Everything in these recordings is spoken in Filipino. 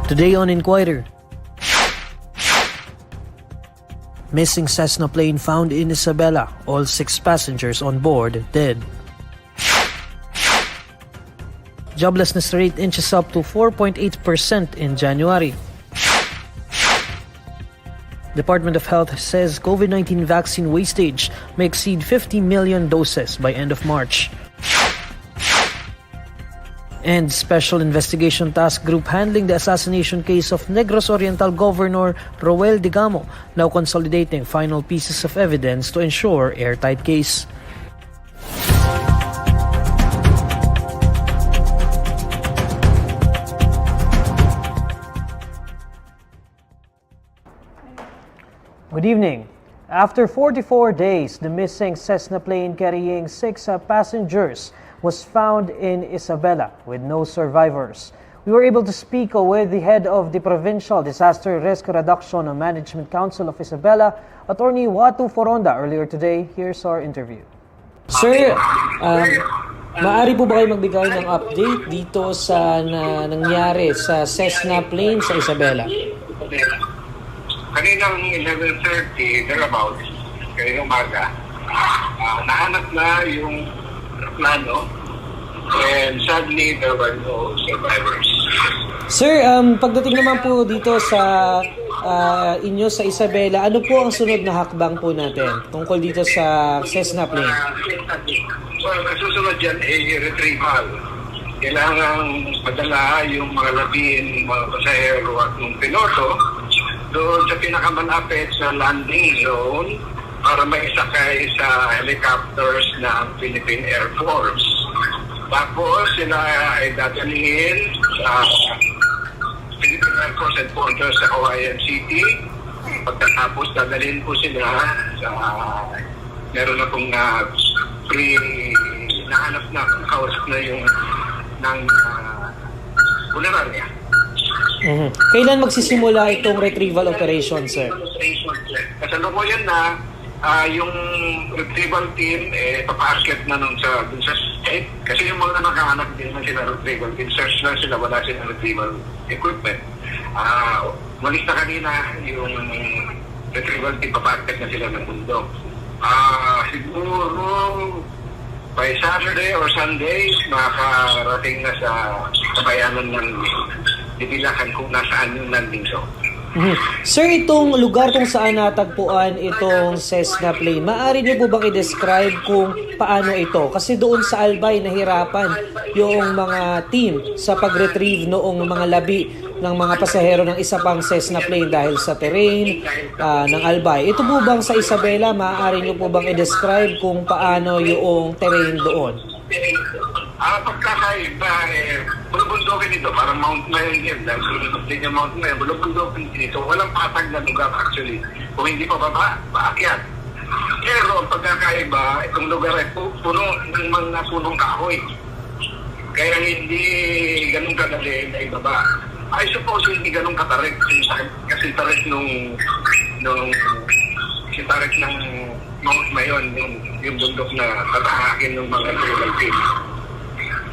Today on Inquirer, missing Cessna plane found in Isabela. All 6 passengers on board dead. Joblessness rate inches up to 4.8% in January. Department of Health says COVID-19 vaccine wastage may exceed 50 million doses by end of March. And Special Investigation Task Group handling the assassination case of Negros Oriental Governor Degamo now consolidating final pieces of evidence to ensure airtight case. Good evening. After 44 days, the missing Cessna plane carrying 6 passengers was found in Isabela with no survivors. We were able to speak with the head of the Provincial Disaster Risk Reduction and Management Council of Isabela, Attorney Watu Foronda, earlier today. Here's our interview. Sir, maaari po ba kayo magbigay ng update dito sa nangyari sa Cessna plane sa Isabela? Kaninang 11:30, thereabouts, kaninang umaga, nahanap na yung plano, and sadly, there were no survivors. Sir, pagdating naman po dito sa inyo sa Isabela, ano po ang sunod na hakbang po natin tungkol dito sa Cessna plane? So, susunod dyan ay retrieval. Kailangan padala yung mga labing, mga pasahero at ng piloto doon sa pinakamalapit sa landing zone para maisakay sa helicopters ng Philippine Air Force. Tapos sila ay dadalhin sa Philippine Air Force Headquarters sa Hawaiian City. Pagkatapos dadalhin po sila sa meron na pong nahanap na kausap na yung ng funeraria. Mm-hmm. Kailan magsisimula itong retrieval operation, sir? Kasalukuyan na yung retrieval team papaakyat na dun sa site kasi yung mga nakahanap din na sila retrieval team, search na sila, wala silang retrieval equipment. Malis na kanina yung retrieval team, papaakyat na sila ng bundok. Siguro by Saturday or Sunday makarating na sa kabayanan ng dibilakan kung nasaan yung landing zone. Mm-hmm. Sir, itong lugar kung saan natagpuan itong Cessna plane, maaari niyo po bang i-describe kung paano ito? Kasi doon sa Albay, nahirapan yung mga team sa pag-retrieve noong mga labi ng mga pasahero ng isa pang Cessna plane dahil sa terrain ng Albay. Ito po bang sa Isabela, maaari niyo po bang i-describe kung paano yung terrain doon? Pagkakaiba, bulubundokin ito, parang Mount Mayon yan, dahil sulunod din yung Mount Mayon, bulubundokin din ito, walang patag na lugar actually, kung hindi pa baba, paakyat. Pero pagkakaiba, itong lugar ay puno ng mga punong kahoy, kaya hindi ganun kadali na ibaba. I suppose hindi ganun katarik, kasi tarik nung tarik ng Mount Mayon, yung bundok na tatahakin ng mga tribal team.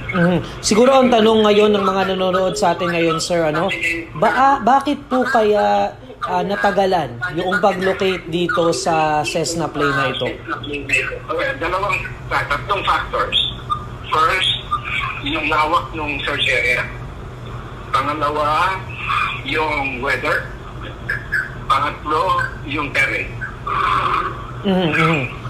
Mm-hmm. Siguro ang tanong ngayon ng mga nanonood sa atin ngayon, sir, bakit po kaya natagalan yung pag-locate dito sa Cessna plane na ito? Okay, tatlong factors. First, yung lawak ng search area. Pangalawa, yung weather. Pangatlo, yung terrain. Mm-hmm.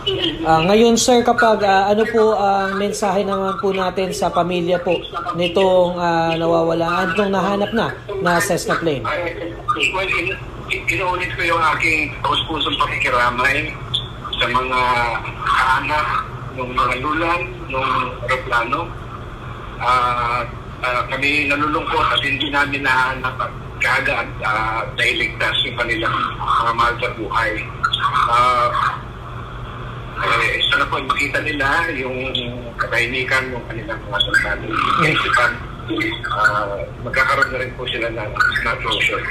Ngayon, sir, kapag ano po ang mensahe naman po natin sa pamilya po nitong nawawalaan, itong nahanap na Cessna plane? Well, inuulit ko yung aking taus-pusong pakikiramay sa mga kaanak, ng mga lulan, ng aeroplano. Kami nalulungkot at hindi namin nahanap at kaagad nailigtas yung kanilang mga mahal sa buhay. Sana po makita nila yung katahimikan ng kanilang mga sundalo. Kaisipan magkakaroon na rin po sila ng closure.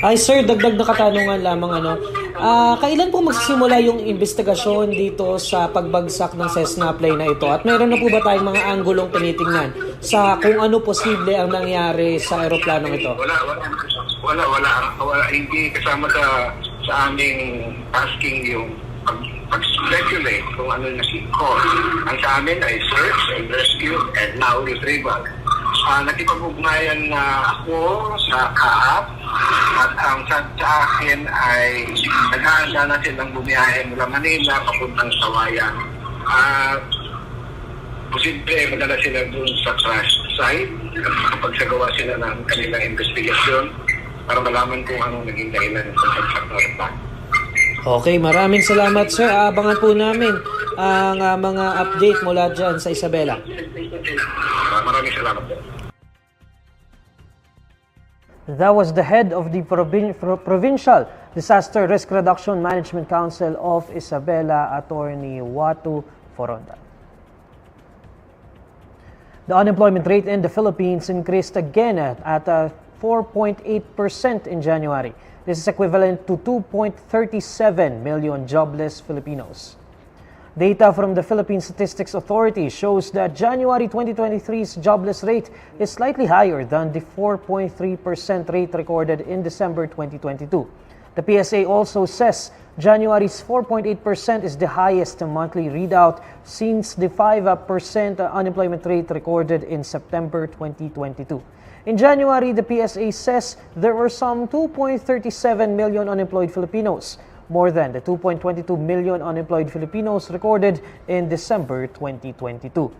Ay sir, dagdag na katanungan lamang kailan po magsisimula yung investigasyon dito sa pagbagsak ng Cessna plane na ito? At mayroon na po ba tayong mga anggulong tinitingnan sa kung ano posible ang nangyari sa aeroplanong ito? Wala. Hindi kasama sa aming asking yung pag-speculate kung ano na si cause. Ang sa amin ay search and rescue and now retrieval. Nakipag-ugnayan na ako sa CAAP at ang sa akin ay naghahanda na silang bumiyahe mula Manila papuntang Sawayan. Posible madala sila dun sa crash site at makapagsagawa sila ng kanilang investigasyon para malaman kung anong naging dahilan sa pagsak na aeroplano. Okay, maraming salamat sir. Abangan po namin ang mga update mula dyan sa Isabela. Maraming salamat po. That was the head of the Provincial Disaster Risk Reduction Management Council of Isabela, Attorney Watu Foronda. The unemployment rate in the Philippines increased again at 4.8% in January. This is equivalent to 2.37 million jobless Filipinos. Data from the Philippine Statistics Authority shows that January 2023's jobless rate is slightly higher than the 4.3% rate recorded in December 2022. The PSA also says January's 4.8% is the highest monthly readout since the 5% unemployment rate recorded in September 2022. In January, the PSA says there were some 2.37 million unemployed Filipinos, more than the 2.22 million unemployed Filipinos recorded in December 2022.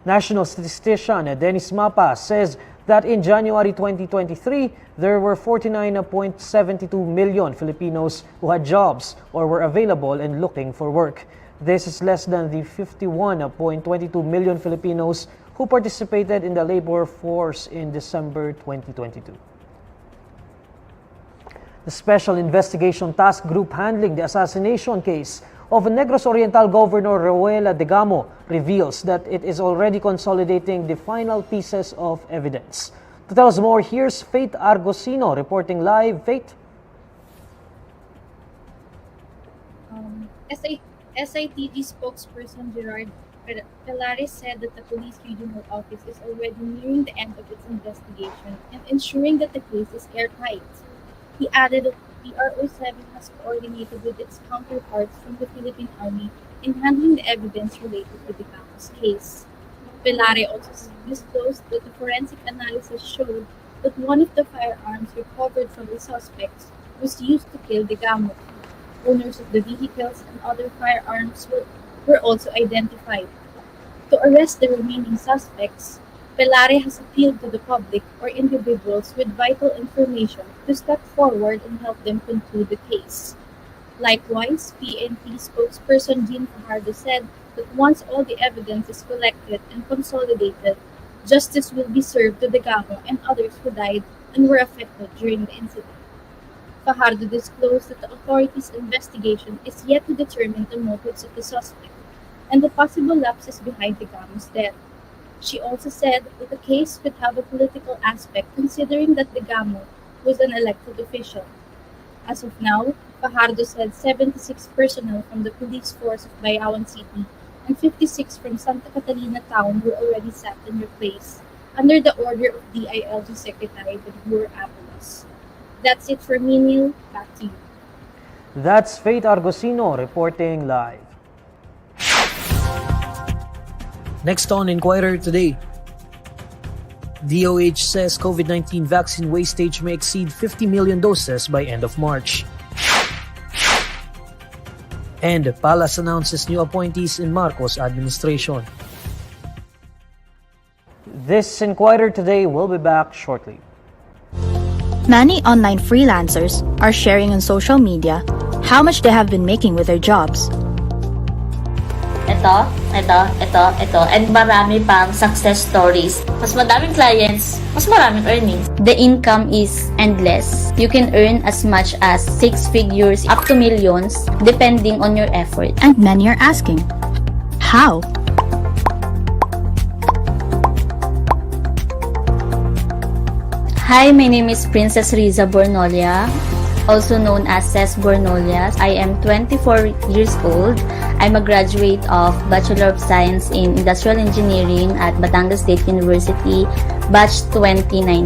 National statistician Dennis Mapa says that in January 2023, there were 49.72 million Filipinos who had jobs or were available and looking for work. This is less than the 51.22 million Filipinos who participated in the labor force in December 2022. The Special Investigation Task Group handling the assassination case of Negros Oriental Governor Degamo reveals that it is already consolidating the final pieces of evidence. To tell us more, here's Faith Argosino reporting live. Faith? SITG spokesperson Gerard Pelares said that the police regional office is already nearing the end of its investigation and ensuring that the case is airtight. He added that PRO7 has coordinated with its counterparts from the Philippine Army in handling the evidence related to the Degamo's case. Pelares also disclosed that the forensic analysis showed that one of the firearms recovered from the suspects was used to kill Degamo. Owners of the vehicles and other firearms were also identified. To arrest the remaining suspects, Pelares has appealed to the public or individuals with vital information to step forward and help them conclude the case. Likewise, PNP spokesperson Jean Fajardo said that once all the evidence is collected and consolidated, justice will be served to Degamo and others who died and were affected during the incident. Fajardo disclosed that the authorities' investigation is yet to determine the motives of the suspect and the possible lapses behind Degamo's death. She also said that the case could have a political aspect considering that Degamo was an elected official. As of now, Fajardo said 76 personnel from the police force of Bayawan City and 56 from Santa Catalina town were already sacked and replaced under the order of DILG Secretary Benhur Avalos. That's it for me, Neil. Back to you. That's Faith Argosino reporting live. Next on Inquirer today, DOH says COVID-19 vaccine wastage may exceed 50 million doses by end of March. And Palace announces new appointees in Marcos administration. This Inquirer today will be back shortly. Many online freelancers are sharing on social media how much they have been making with their jobs. Ito, and marami pang success stories. Mas madaming clients, mas maraming earnings. The income is endless. You can earn as much as 6 figures up to millions depending on your effort. And many are asking, how? Hi, my name is Princess Riza Bornolia, also known as Cess Bornolia. I am 24 years old. I'm a graduate of Bachelor of Science in Industrial Engineering at Batangas State University, batch 2019.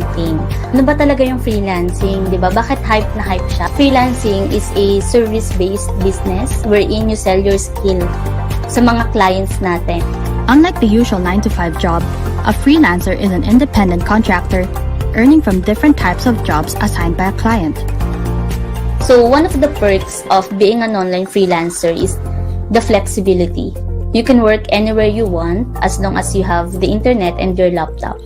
Ano ba talaga yung freelancing? Diba? Bakit hype na hype siya? Freelancing is a service-based business wherein you sell your skill sa mga clients natin. Unlike the usual 9-to-5 job, a freelancer is an independent contractor earning from different types of jobs assigned by a client. So one of the perks of being an online freelancer is the flexibility. You can work anywhere you want as long as you have the internet and your laptop.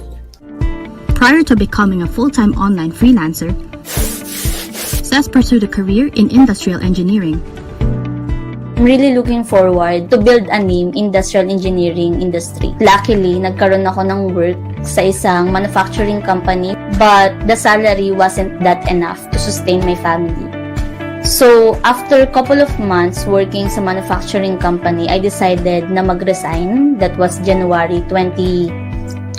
Prior to becoming a full-time online freelancer, Cess pursued a career in industrial engineering. I'm really looking forward to build a name in industrial engineering industry. Luckily, nagkaroon ako ng work sa isang manufacturing company, but the salary wasn't that enough to sustain my family. So, after a couple of months working sa manufacturing company, I decided na mag-resign. That was January 2020.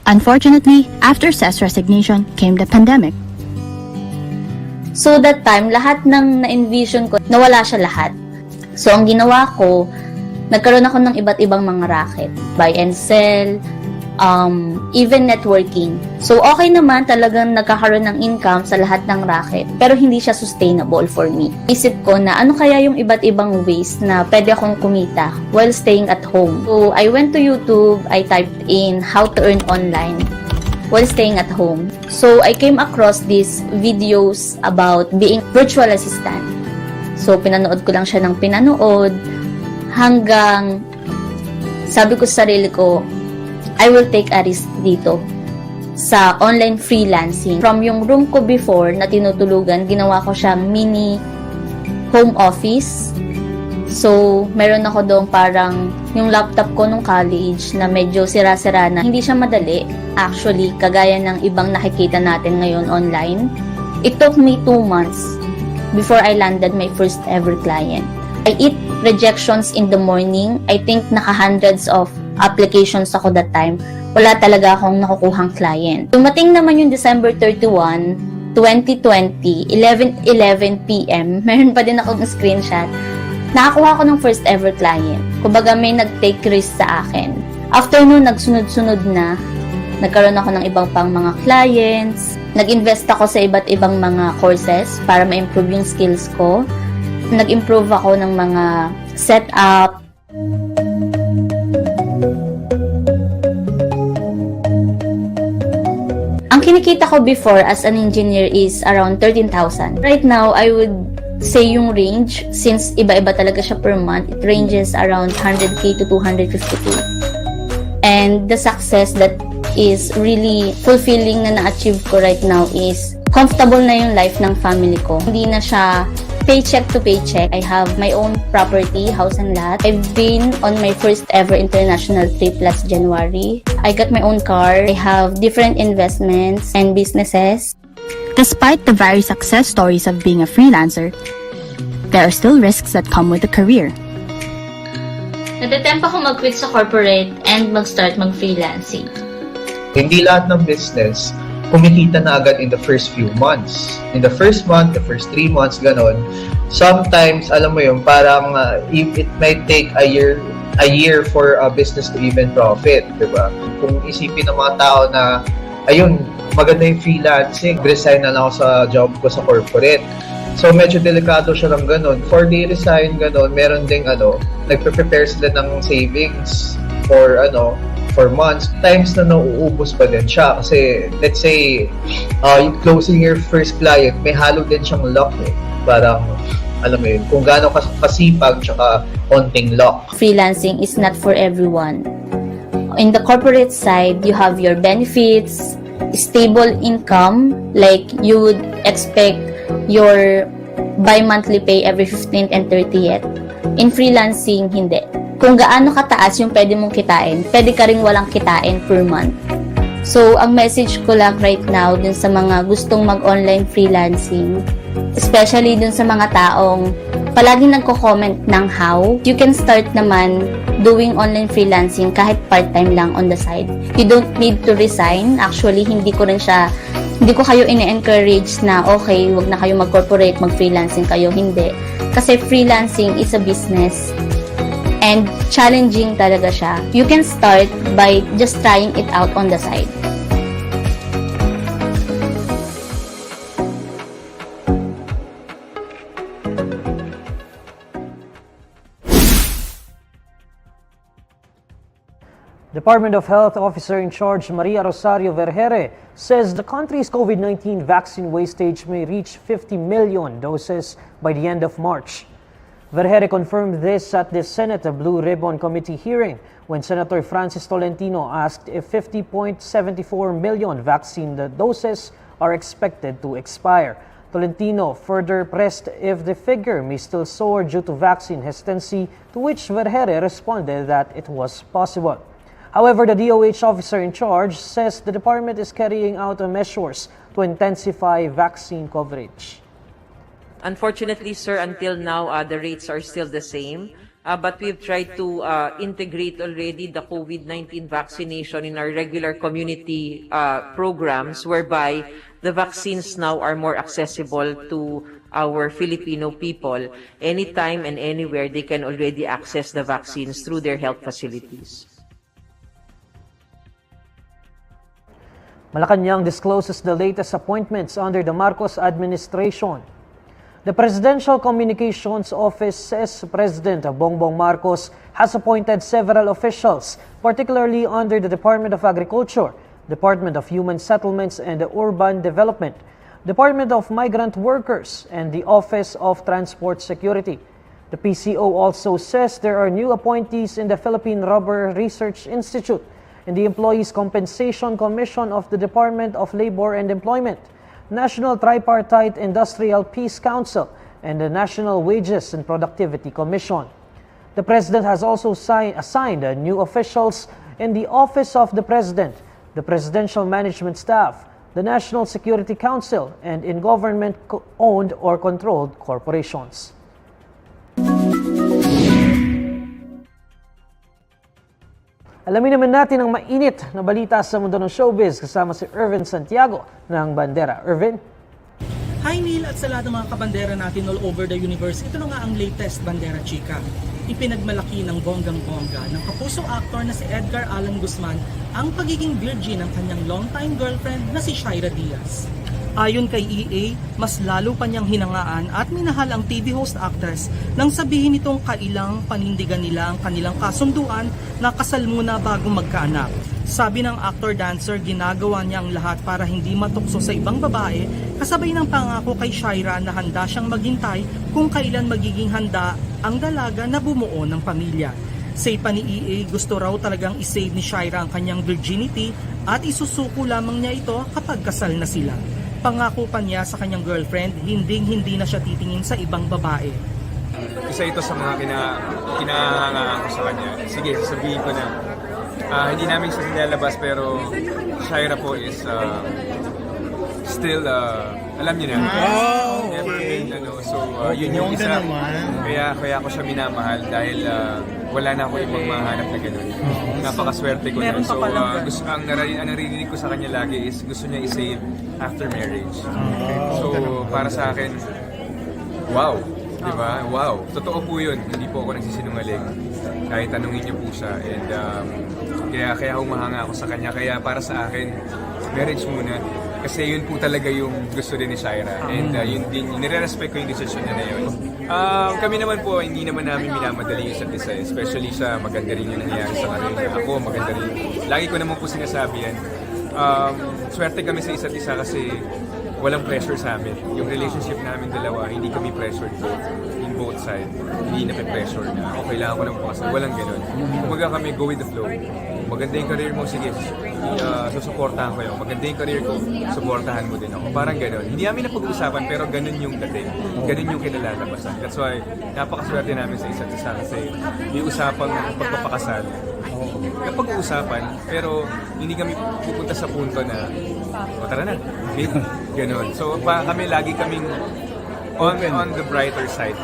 Unfortunately, after Cess' resignation came the pandemic. So, that time, lahat ng na-envision ko, nawala siya lahat. So, ang ginawa ko, nagkaroon ako ng iba't ibang mga racket. Buy and sell, even networking. So, okay naman talagang nagkakaroon ng income sa lahat ng racket. Pero hindi siya sustainable for me. Isip ko na ano kaya yung iba't ibang ways na pwede akong kumita while staying at home. So, I went to YouTube, I typed in how to earn online while staying at home. So, I came across these videos about being virtual assistant. So, pinanood ko lang siya ng pinanood hanggang sabi ko sa sarili ko, I will take a risk dito sa online freelancing. From yung room ko before na tinutulugan, ginawa ko siyang mini home office. So, meron ako doon parang yung laptop ko nung college na medyo sira-sira na. Hindi siya madali, actually, kagaya ng ibang nakikita natin ngayon online. It took me 2 months before I landed my first ever client. I eat rejections in the morning. I think naka-hundreds of applications ako that time. Wala talaga akong nakukuhang client. Dumating naman yung December 31, 2020, 11:11 p.m. Meron pa din akong screenshot. Nakakuha ko ng first ever client. Kumbaga may nag-take risk sa akin. After nun, nagsunod-sunod na. Nagkaroon ako ng ibang pang mga clients. Nag-invest ako sa iba't ibang mga courses para ma-improve yung skills ko. Nag-improve ako ng mga setup. Ang kinikita ko before as an engineer is around 13,000. Right now, I would say yung range, since iba-iba talaga siya per month, it ranges around 100k to 250k. And the success that is really fulfilling na na-achieve ko right now is comfortable na yung life ng family ko. Hindi na siya paycheck to paycheck. I have my own property, house and lot. I've been on my first ever international trip last January. I got my own car. I have different investments and businesses. Despite the various success stories of being a freelancer, there are still risks that come with the career. Natitempt ako mag-quit sa corporate and mag-start mag-freelancing. Hindi lahat ng business kumikita na agad in the first few months. In the first month, the first 3 months, ganon. Sometimes, alam mo yun, parang it might take a year for a business to even profit, diba? Kung isipin ng mga tao na, ayun, maganda yung freelancing, resign na lang ako sa job ko sa corporate. So, medyo delikado siya ng ganon. For the resign, ganon, meron ding, nagpe-prepare sila ng savings for months, times na nauubos pa din siya. Kasi, let's say, yung closing your first client, may halo din siyang luck eh. Parang, alam mo yun, kung gaano kasipag, tsaka onting luck. Freelancing is not for everyone. In the corporate side, you have your benefits, stable income, like you would expect your bi-monthly pay every 15th and 30th. In freelancing, hindi. Kung gaano kataas yung pwede mong kitain, pwede ka ring walang kitain per month. So, ang message ko lang right now dun sa mga gustong mag-online freelancing, especially dun sa mga taong palaging nagko-comment ng how, you can start naman doing online freelancing kahit part-time lang on the side. You don't need to resign. Actually, hindi ko kayo ine-encourage na okay, wag na kayo mag-corporate, mag-freelancing kayo. Hindi. Kasi freelancing is a business. And challenging talaga siya. You can start by just trying it out on the side. Department of Health Officer in Charge Maria Rosario Vergere says the country's COVID-19 vaccine wastage may reach 50 million doses by the end of March. Vergere confirmed this at the Senate Blue Ribbon Committee hearing when Senator Francis Tolentino asked if 50.74 million vaccine doses are expected to expire. Tolentino further pressed if the figure may still soar due to vaccine hesitancy, to which Vergere responded that it was possible. However, the DOH officer in charge says the department is carrying out measures to intensify vaccine coverage. Unfortunately, sir, until now, the rates are still the same. But we've tried to integrate already the COVID-19 vaccination in our regular community programs, whereby the vaccines now are more accessible to our Filipino people. Anytime and anywhere, they can already access the vaccines through their health facilities. Malacanang discloses the latest appointments under the Marcos administration. The Presidential Communications Office says President Bongbong Marcos has appointed several officials, particularly under the Department of Agriculture, Department of Human Settlements and Urban Development, Department of Migrant Workers, and the Office of Transport Security. The PCO also says there are new appointees in the Philippine Rubber Research Institute, in the Employees Compensation Commission of the Department of Labor and Employment, National Tripartite Industrial Peace Council, and the National Wages and Productivity Commission. The President has also assigned new officials in the Office of the President, the Presidential Management Staff, the National Security Council, and in government-owned or controlled corporations. Alamin naman natin ang mainit na balita sa mundo ng showbiz kasama si Irvin Santiago ng Bandera. Irvin? Hi Neil at sa lahat ng mga kabandera natin all over the universe. Ito na nga ang latest Bandera Chika. Ipinagmalaki ng bonggang-bongga ng kapusong aktor na si Edgar Allan Guzman ang pagiging virgin ng kanyang longtime girlfriend na si Shaira Diaz. Ayon kay EA, mas lalo pa niyang hinangaan at minahal ang TV host actress nang sabihin nitong kailang panindigan nila ang kanilang kasunduan na kasal muna bago magkaanak. Sabi ng actor-dancer, ginagawa niya ang lahat para hindi matukso sa ibang babae, kasabay ng pangako kay Shaira na handa siyang maghintay kung kailan magiging handa ang dalaga na bumuo ng pamilya. Say pa ni EA, gusto raw talagang isave ni Shaira ang kanyang virginity at isusuko lamang niya ito kapag kasal na sila. Pangako pa niya sa kanyang girlfriend, hindi na siya titingin sa ibang babae. Isa ito sa mga kinahanga ko sa kanya. Sige, sasabihin ko na hindi namin siya nilalabas pero Shaira po is still, alam niyo na. Never been, so yun yung isa. Kaya ako siya minamahal dahil wala na ako ibang mahanap na gano'n. Napakaswerte ko na. So ang naririnig ko sa kanya lagi is gusto niya i-save after marriage. So para sa akin, wow. Diba? Wow. Totoo po yun. Hindi po ako nagsisinungaling. Kahit tanungin niyo po siya. And kaya humahanga ako sa kanya. Kaya para sa akin, marriage muna. Kasi yun po talaga yung gusto din ni Shaira. And yun din, nire-respect ko yung decision niya na yun. Kami naman po, hindi naman namin minamadali yung isa't isa. Especially siya, maganda rin yung nangyayari sa kanila. Ako, maganda rin. Lagi ko naman po sinasabi yan. Swerte kami sa isa't isa kasi walang pressure sa amin. Yung relationship namin dalawa, hindi kami pressured in both sides. Hindi na-pressure na, okay lang ako lang po kasi walang ganun. Kumaga kami, go with the flow. Maganda yung career mo, sige, susuportahan ko yun. Maganda yung career ko, suportahan mo din ako. Parang ganun. Hindi namin napag-uusapan, pero ganun yung dating. Ganun yung kinalalabasan. That's why, napakaswerte namin sa isa't isa kasi may usapang pagpapakasal. napag-uusapan, pero hindi kami pupunta sa punto na, tara na, okay? Ganon. So, kami lagi kaming on the brighter side.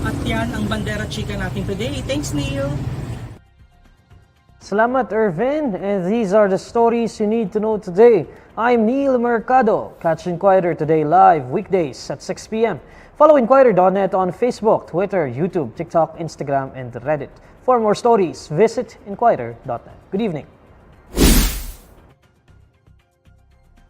At yan ang Bandera Chika natin today. Thanks, Neil! Salamat, Irvin. And these are the stories you need to know today. I'm Neil Mercado. Catch Inquirer today live weekdays at 6 p.m. Follow INQUIRER.net on Facebook, Twitter, YouTube, TikTok, Instagram, and Reddit. For more stories, visit INQUIRER.net. Good evening.